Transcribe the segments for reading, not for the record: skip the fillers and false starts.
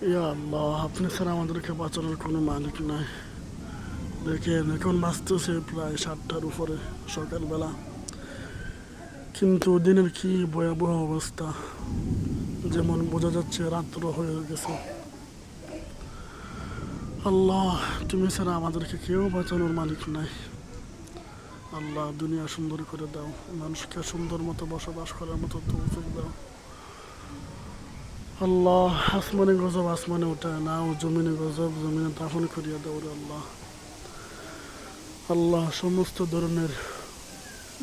ইয়া আল্লাহ, আপনি ছাড়া আমাদেরকে বাঁচানোর কোনো মালিক নাই। দেখেন এখন বাঁচতেছে প্রায় 7টার উপরে সকালবেলা, কিন্তু দিনের কি ভয়াবহ অবস্থা, যেমন বোঝা যাচ্ছে রাত্র হয়ে গেছে। আল্লাহ, তুমি ছাড়া আমাদেরকে কেউ বাঁচানোর মালিক নাই। আল্লাহ, দুনিয়া সুন্দর করে দাও, মানুষকে সুন্দর মতো বসবাস করার মতো তৌফিক দাও। আল্লাহ, আসমানে গজব আসমানে উঠায় নাও, জমিনে গজব জমিনে দাফন করিয়া দাও রে আল্লাহ। আল্লাহ, সমস্ত ধরনের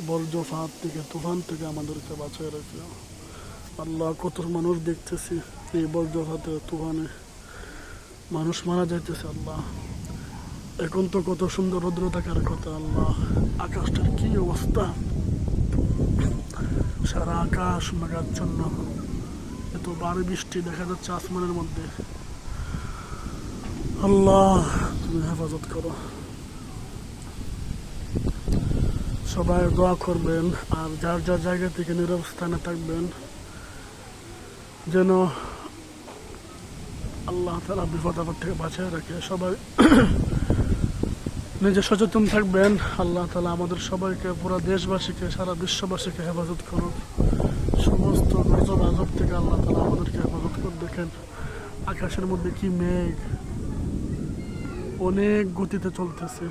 বর্জ্য ফাঁদ থেকে তুফান থেকে আমাদেরকে বাঁচায় রাখিও। আল্লাহ, কত মানুষ দেখতেছি এই বর্জ্য ফাঁদে তুফানে মানুষ মারা যাইতেছে। আল্লাহ, এখন তো কত সুন্দর রৌদ্র থাকার কথা। আল্লাহ, আকাশটার কি অবস্থা, সারা আকাশ মেঘাচ্ছন্ন, এত ভারী বৃষ্টি দেখা যাচ্ছে আসমানের মধ্যে। আল্লাহ, তুমি হেফাজত করো। সবাই দোয়া করবেন আর যার যার জায়গা থেকে নীরব স্থানে থাকবেন, যেন আল্লাহ তাআলা বিপদ আপদ থেকে বাঁচিয়ে রাখে। সবাই নিজে সচেতন থাকবেন। আল্লাহ তাআলা আমাদের সবাইকে, পুরো দেশবাসীকে, সারা বিশ্ববাসীকে হেফাজত করুন। সমস্ত গজব আজব থেকে আল্লাহ তাআলা আমাদেরকে হেফাজত করে। দেখেন আকাশের মধ্যে কি মেঘ, অনেক গতিতে চলতেছে।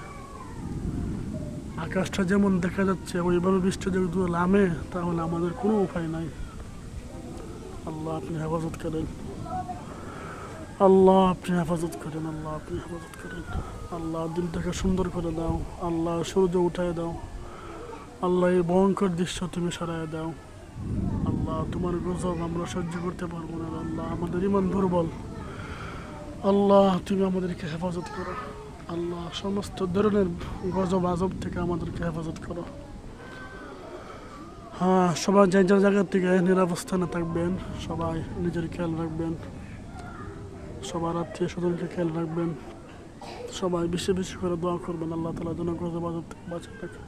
আকাশটা যেমন দেখা যাচ্ছে ওইভাবে বৃষ্টি যদি নামে তাহলে আমাদের কোনো উপায় নাই। আল্লাহ, আপনি হেফাজত করেন। আল্লাহ, আপনি হেফাজত করেন। আল্লাহ, আপনি হেফাজত করেন। আল্লাহ, দিনটাকে সুন্দর করে দাও। আল্লাহ, সূর্য উঠায় দাও। আল্লাহ, এই ভয়ঙ্কর দৃশ্য তুমি সরাই দাও। আল্লাহ, তোমার গজব আমরা সহ্য করতে পারবো না। আল্লাহ, আমাদের ইমান দুর্বল। আল্লাহ, তুমি আমাদেরকে হেফাজত করো। আল্লাহ, সমস্ত ধরনের গজব আজব থেকে আমাদেরকে হেফাজত করো। হ্যাঁ, সবাই যে যার জায়গা থেকে নিরাবস্থানে থাকবেন, সবাই নিজের খেয়াল রাখবেন, সবার আত্মীয় স্বজনকে খেয়াল রাখবেন, সবাই বেশি বেশি করে দোয়া করবেন। আল্লাহ তাআলা যেন গজব আজব থেকে বাঁচিয়ে রাখে।